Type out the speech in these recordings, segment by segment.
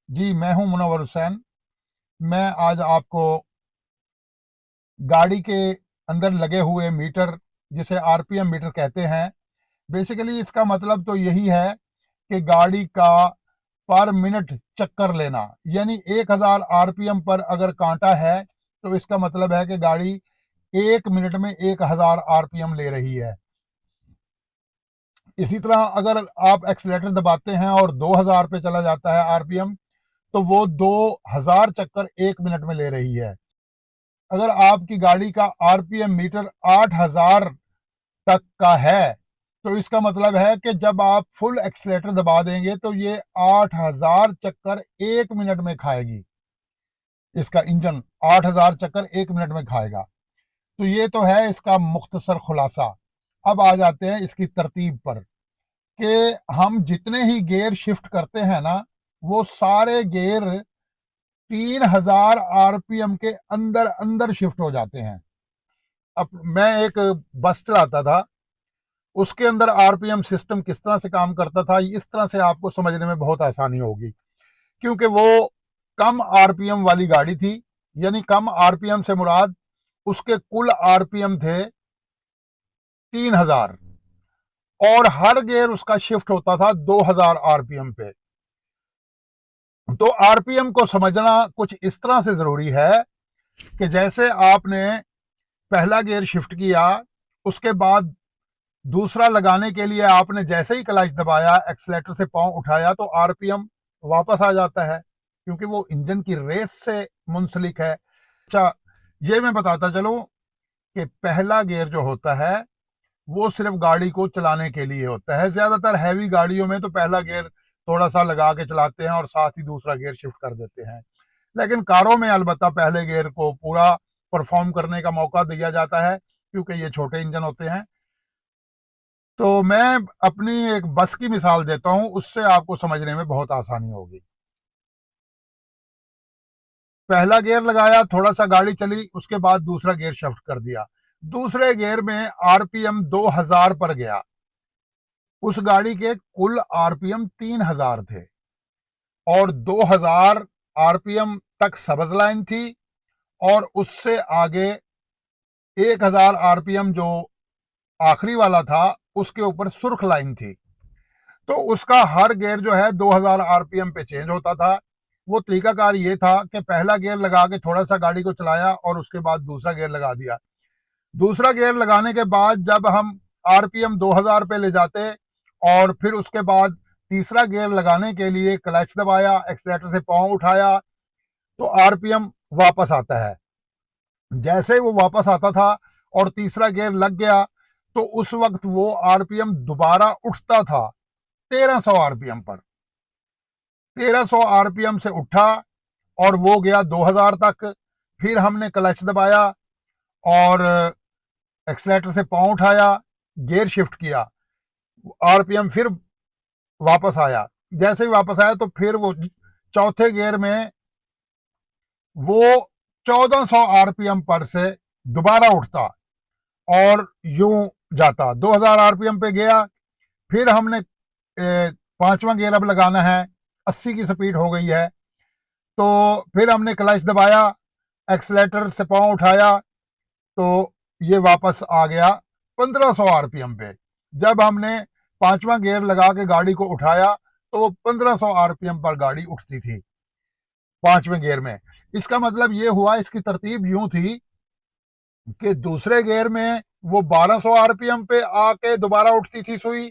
जी, मैं हूं मुनव्वर हुसैन। मैं आज आपको गाड़ी के अंदर लगे हुए मीटर, जिसे आरपीएम मीटर कहते हैं, बेसिकली इसका मतलब तो यही है कि गाड़ी का पर मिनट चक्कर लेना। यानी 1000 आरपीएम पर अगर कांटा है तो इसका मतलब है कि गाड़ी 1 मिनट में 1000 आरपीएम ले रही है। इसी तरह अगर आप एक्सीलेटर दबाते हैं और 2000 पे चला जाता है आरपीएम, तो वो 2000 चक्कर 1 मिनट में ले रही है। अगर आपकी गाड़ी का आरपीएम मीटर 8000 तक का है तो इसका मतलब है कि जब आप फुल एक्सीलेटर दबा देंगे तो ये 8000 चक्कर 1 मिनट में खाएगी। इसका इंजन 8000 चक्कर 1 मिनट में खाएगा। तो ये तो है इसका मुख्तसर खुलासा। अब आ जाते हैं इसकी तरतीब पर कि हम जितने ही गियर शिफ्ट करते हैं ना, वो सारे गियर 3000 आरपीएम के अंदर अंदर शिफ्ट हो जाते हैं। अब मैं एक बस चलाता था, उसके अंदर आरपीएम सिस्टम किस तरह से काम करता था, इस तरह से आपको समझने में बहुत आसानी होगी। क्योंकि वो कम आरपीएम वाली गाड़ी थी। यानी कम आरपीएम से मुराद उसके कुल आरपीएम थे 3000, और हर गियर उसका शिफ्ट होता था 2000 आरपीएम पे। तो आरपीएम को समझना कुछ इस तरह से जरूरी है कि जैसे आपने पहला गियर शिफ्ट किया, उसके बाद दूसरा लगाने के लिए आपने जैसे ही क्लच दबाया, एक्सीलेटर से पांव उठाया, तो आरपीएम वापस आ जाता है, क्योंकि वो इंजन की रेस से मुंसलिक है। अच्छा, ये मैं बताता चलूं कि पहला गियर जो होता है वो सिर्फ गाड़ी को चलाने के लिए होता है। ज्यादातर हैवी गाड़ियों में तो पहला गियर थोड़ा सा लगा के चलाते हैं और साथ ही दूसरा गियर शिफ्ट कर देते हैं। लेकिन कारों में अलबत्ता पहले गियर को पूरा परफॉर्म करने का मौका दिया जाता है, क्योंकि ये छोटे इंजन होते हैं। तो मैं अपनी एक बस की मिसाल देता हूं, उससे आपको समझने में बहुत आसानी होगी। पहला गियर लगाया, थोड़ा सा गाड़ी चली, उसके बाद दूसरा गियर शिफ्ट कर दिया। दूसरे गियर में आरपीएम 2000 पर गया। उस गाड़ी के कुल आरपीएम 3000 थे और 2000 आरपीएम तक सब्ज लाइन थी, और उससे आगे 1000 आरपीएम जो आखिरी वाला था उसके ऊपर सुर्ख लाइन थी। तो उसका हर गियर जो है 2000 आरपीएम पे चेंज होता था। वो तरीकाकार ये था कि पहला गियर लगा के थोड़ा सा गाड़ी को चलाया और उसके बाद दूसरा गियर लगा दिया। दूसरा गियर लगाने के बाद जब हम आरपीएम 2000 पे ले जाते और फिर उसके बाद तीसरा गियर लगाने के लिए क्लच दबाया, एक्सीलेटर से पांव उठाया, तो आरपीएम वापस आता है। जैसे वो वापस आता था और तीसरा गियर लग गया, तो उस वक्त वो आरपीएम दोबारा उठता था 1300 आरपीएम पर। 1300 आरपीएम से उठा और वो गया 2000 तक। फिर हमने क्लच दबाया और एक्सीलेटर से पांव उठाया, गियर शिफ्ट किया, आरपीएम फिर वापस आया। जैसे ही वापस आया तो फिर वो चौथे गियर में वो 1400 आरपीएम पर से दोबारा उठता और यूं जाता। 2000 आरपीएम पे गया। फिर हमने पांचवा गियर अब लगाना है, 80 की स्पीड हो गई है, तो फिर हमने क्लच दबाया, एक्सीलेटर से पांव उठाया, तो ये वापस आ गया 1500 आरपीएम पे। जब हमने पांचवा गियर लगा के गाड़ी को उठाया तो वो 1500 आरपीएम पर गाड़ी उठती थी पांचवें गियर में। इसका मतलब ये हुआ, इसकी तरतीब यूं थी कि दूसरे गियर में वो 1200 आरपीएम पे आके दोबारा उठती थी सुई।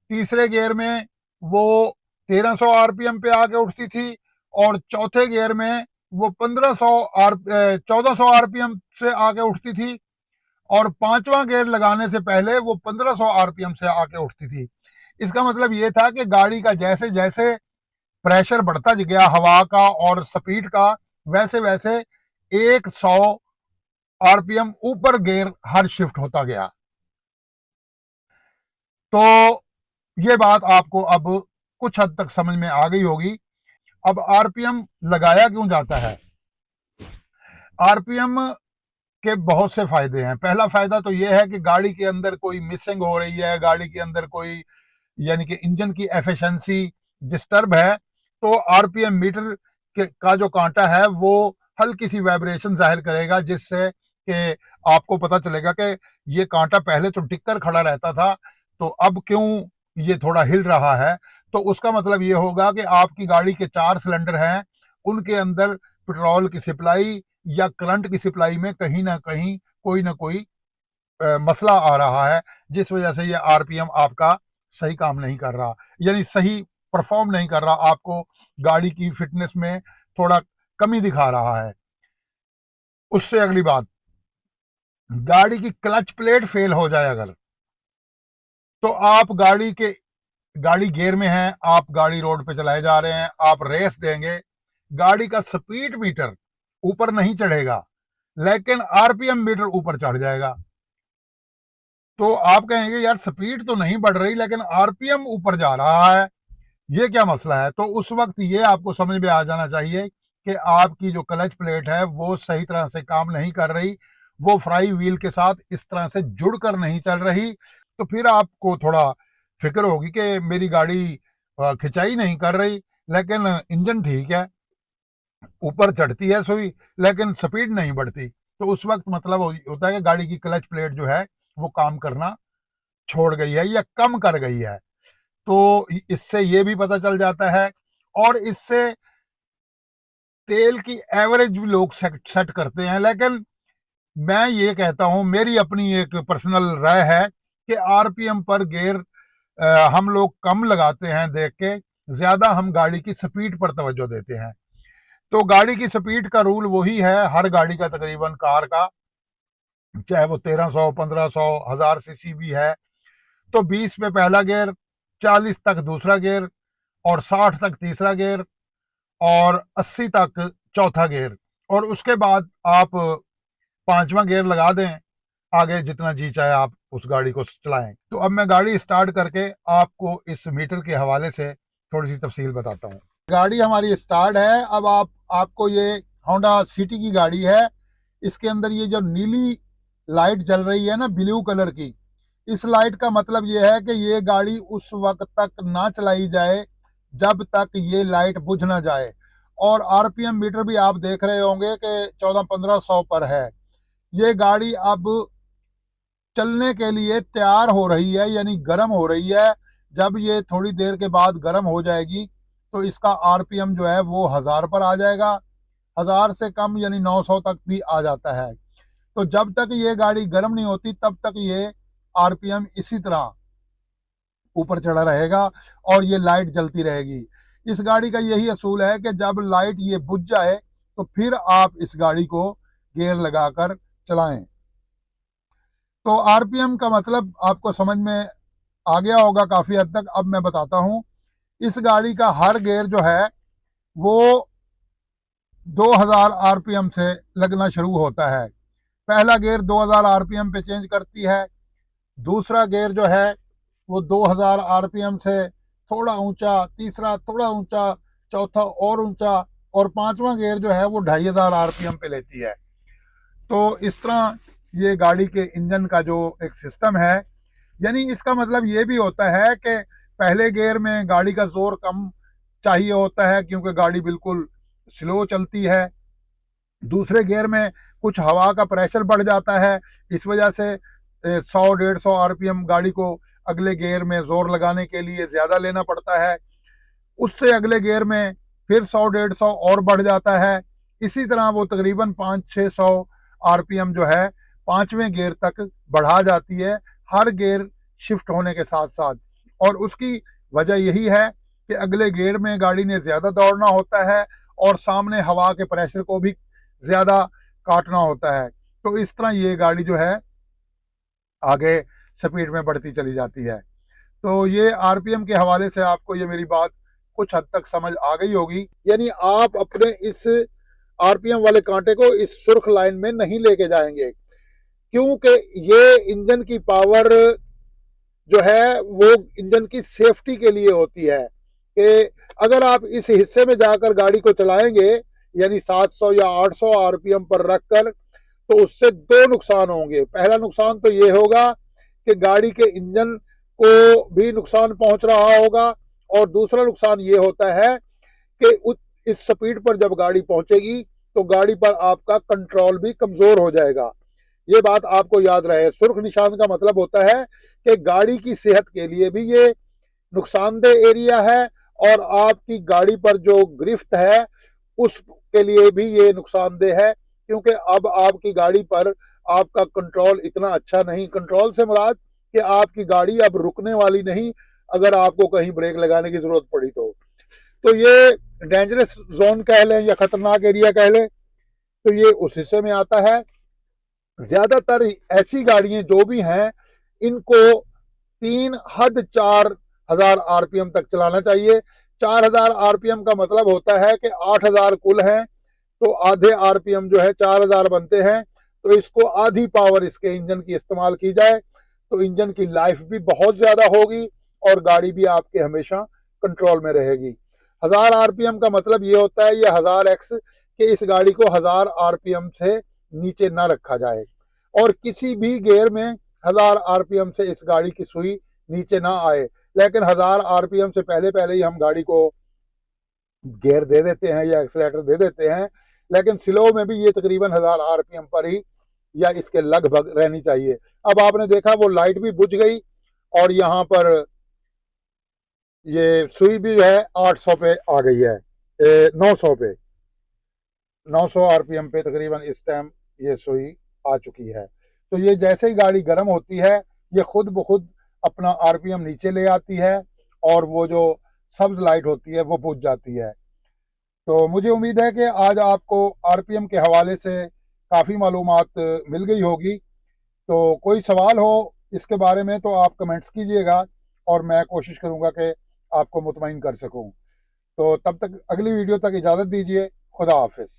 तीसरे गियर में वो 1300 आरपीएम पे आके उठती थी, और चौथे गियर में वो 1400 आरपीएम से आके उठती थी, और पांचवा गियर लगाने से पहले वो 1500 आरपीएम से आके उठती थी। इसका मतलब ये था कि गाड़ी का जैसे जैसे प्रेशर बढ़ता गया हवा का और स्पीड का, वैसे वैसे 100 आरपीएम ऊपर गियर हर शिफ्ट होता गया। तो ये बात आपको अब कुछ हद तक समझ में आ गई होगी। अब आरपीएम लगाया क्यों जाता है? आरपीएम के बहुत से फायदे हैं। पहला फायदा तो यह है कि गाड़ी के अंदर कोई मिसिंग हो रही है, गाड़ी के अंदर कोई, यानी कि इंजन की एफिशिएंसी डिस्टर्ब है, तो आरपीएम मीटर का जो कांटा है वो हल्की सी वाइब्रेशन जाहिर करेगा, जिससे कि आपको पता चलेगा कि ये कांटा पहले तो टिककर खड़ा रहता था, तो अब क्यों ये थोड़ा हिल रहा है। तो उसका मतलब ये होगा कि आपकी गाड़ी के 4 सिलेंडर हैं, उनके अंदर पेट्रोल की सप्लाई या करंट की सप्लाई में कहीं ना कहीं कोई ना कोई मसला आ रहा है, जिस वजह से ये आरपीएम आपका सही काम नहीं कर रहा, यानी सही परफॉर्म नहीं कर रहा, आपको गाड़ी की फिटनेस में थोड़ा कमी दिखा रहा है। उससे अगली बात, गाड़ी की क्लच प्लेट फेल हो जाए अगर, तो आप गाड़ी गियर में है, आप गाड़ी रोड पे चलाए जा रहे हैं, आप रेस देंगे, गाड़ी का स्पीड मीटर ऊपर नहीं चढ़ेगा लेकिन आरपीएम मीटर ऊपर चढ़ जाएगा। तो आप कहेंगे यार स्पीड तो नहीं बढ़ रही लेकिन आरपीएम ऊपर जा रहा है, ये क्या मसला है। तो उस वक्त ये आपको समझ में आ जाना चाहिए कि आपकी जो क्लच प्लेट है वो सही तरह से काम नहीं कर रही, वो फ्राई व्हील के साथ इस तरह से जुड़कर नहीं चल रही। तो फिर आपको थोड़ा फिक्र होगी कि मेरी गाड़ी खिंचाई नहीं कर रही लेकिन इंजन ठीक है, ऊपर चढ़ती है सुई लेकिन स्पीड नहीं बढ़ती। तो उस वक्त मतलब होता है कि गाड़ी की क्लच प्लेट जो है वो काम करना छोड़ गई है या कम कर गई है। तो इससे ये भी पता चल जाता है, और इससे तेल की एवरेज भी लोग सेट करते हैं। लेकिन मैं ये कहता हूं, मेरी अपनी एक पर्सनल राय है कि आरपीएम पर गियर हम लोग कम लगाते हैं देख के, ज्यादा हम गाड़ी की स्पीड पर तवज्जो देते हैं। तो गाड़ी की स्पीड का रूल वही है हर गाड़ी का, तकरीबन कार का, चाहे वो 1300 1500 1000 सीसी भी है। तो 20 पे पहला गियर, 40 तक दूसरा गियर, और 60 तक तीसरा गियर, और 80 तक चौथा गियर, और उसके बाद आप पांचवा गियर लगा दें, आगे जितना जी चाहे आप उस गाड़ी को चलाएं। तो अब मैं गाड़ी स्टार्ट करके आपको इस मीटर के हवाले से थोड़ी सी तफसील बताता हूँ। गाड़ी हमारी स्टार्ट है। अब आपको ये होंडा सिटी की गाड़ी है, इसके अंदर ये जो नीली लाइट जल रही है ना ब्लू कलर की, इस लाइट का मतलब ये है कि ये गाड़ी उस वक्त तक ना चलाई जाए जब तक ये लाइट बुझ ना जाए। और आरपीएम मीटर भी आप देख रहे होंगे कि 1400-1500 पर है। ये गाड़ी अब चलने के लिए तैयार हो रही है, यानी गर्म हो रही है। जब ये थोड़ी देर के बाद गर्म हो जाएगी तो इसका आरपीएम जो है वो 1000 पर आ जाएगा, 1000 से कम यानी 900 तक भी आ जाता है। तो जब तक ये गाड़ी गर्म नहीं होती तब तक ये आरपीएम इसी तरह ऊपर चढ़ा रहेगा और ये लाइट जलती रहेगी। इस गाड़ी का यही असूल है कि जब लाइट ये बुझ जाए तो फिर आप इस गाड़ी को गियर लगाकर चलाएं। तो आरपीएम का मतलब आपको समझ में आ गया होगा काफी हद तक। अब मैं बताता हूं, इस गाड़ी का हर गियर जो है वो 2000 आरपीएम से लगना शुरू होता है। पहला गियर 2000 आरपीएम पे चेंज करती है, दूसरा गियर जो है वो 2000 आरपीएम से थोड़ा ऊंचा, तीसरा थोड़ा ऊंचा, चौथा और ऊंचा, और पांचवा गियर जो है वो 2500 आरपीएम पे लेती है। तो इस तरह ये गाड़ी के इंजन का जो एक सिस्टम है, यानी इसका मतलब ये भी होता है कि पहले गियर में गाड़ी का जोर कम चाहिए होता है क्योंकि गाड़ी बिल्कुल स्लो चलती है। दूसरे गियर में कुछ हवा का प्रेशर बढ़ जाता है, इस वजह से 100-150 आरपीएम गाड़ी को अगले गियर में जोर लगाने के लिए ज्यादा लेना पड़ता है। उससे अगले गियर में फिर 100-150 और बढ़ जाता है। इसी तरह वो तकरीबन 500-600 आरपीएम जो है पांचवें गियर तक बढ़ा जाती है, हर गियर शिफ्ट होने के साथ साथ। और उसकी वजह यही है कि अगले गियर में गाड़ी ने ज्यादा दौड़ना होता है और सामने हवा के प्रेशर को भी ज्यादा काटना होता है। तो इस तरह ये गाड़ी जो है आगे स्पीड में बढ़ती चली जाती है। तो ये आरपीएम के हवाले से आपको ये मेरी बात कुछ हद तक समझ आ गई होगी। यानी आप अपने इस आरपीएम वाले कांटे को इस सुर्ख लाइन में नहीं लेके जाएंगे, क्योंकि ये इंजन की पावर जो है वो इंजन की सेफ्टी के लिए होती है कि अगर आप इस हिस्से में जाकर गाड़ी को चलाएंगे यानी 700 या 800 आरपीएम पर रखकर, तो उससे दो नुकसान होंगे। पहला नुकसान तो ये होगा कि गाड़ी के इंजन को भी नुकसान पहुंच रहा होगा, और दूसरा नुकसान ये होता है कि इस स्पीड पर जब गाड़ी पहुंचेगी तो गाड़ी पर आपका कंट्रोल भी कमजोर हो जाएगा। ये बात आपको याद रहे। सुर्ख निशान का मतलब होता है कि गाड़ी की सेहत के लिए भी ये नुकसानदेह एरिया है, और आपकी गाड़ी पर जो गिरफ्त है उसके लिए भी ये नुकसानदेह है, क्योंकि अब आपकी गाड़ी पर आपका कंट्रोल इतना अच्छा नहीं। कंट्रोल से मुराद कि आपकी गाड़ी अब रुकने वाली नहीं अगर आपको कहीं ब्रेक लगाने की जरूरत पड़ी तो ये डेंजरस जोन कह लें या खतरनाक एरिया कह लें, तो ये उस हिस्से में आता है। ज्यादातर ऐसी गाड़ियां जो भी हैं इनको 4,000 आरपीएम तक चलाना चाहिए। 4,000 आरपीएम का मतलब होता है कि 8,000 कुल हैं, तो आधे आरपीएम जो है 4,000 बनते हैं। तो इसको आधी पावर इसके इंजन की इस्तेमाल की जाए तो इंजन की लाइफ भी बहुत ज्यादा होगी और गाड़ी भी आपके हमेशा कंट्रोल में रहेगी। 1,000 आरपीएम का मतलब ये होता है, ये 1,000 एक्स, कि इस गाड़ी को 1,000 आरपीएम से नीचे ना रखा जाए और किसी भी गियर में 1,000 आरपीएम से इस गाड़ी की सुई नीचे ना आए। लेकिन 1,000 आरपीएम से पहले पहले ही हम गाड़ी को गियर दे देते हैं या एक्सीलेटर दे देते हैं, लेकिन स्लो में भी ये तकरीबन 1,000 आरपीएम पर ही या इसके लगभग रहनी चाहिए। अब आपने देखा वो लाइट भी बुझ गई और यहाँ पर ये सुई भी है 800 पे आ गई है, 900 पे, 900 आरपीएम पे तकरीबन इस टाइम ये सुई आ चुकी है। तो ये जैसे ही गाड़ी गर्म होती है ये खुद ब खुद अपना आरपीएम नीचे ले आती है और वो जो सब्ज लाइट होती है वो बुझ जाती है। तो मुझे उम्मीद है कि आज आपको आरपीएम के हवाले से काफ़ी मालूमात मिल गई होगी। तो कोई सवाल हो इसके बारे में तो आप कमेंट्स कीजिएगा और मैं कोशिश करूंगा कि आपको मुतमईन कर सकूं। तो तब तक अगली वीडियो तक इजाज़त दीजिए। खुदा हाफिज़।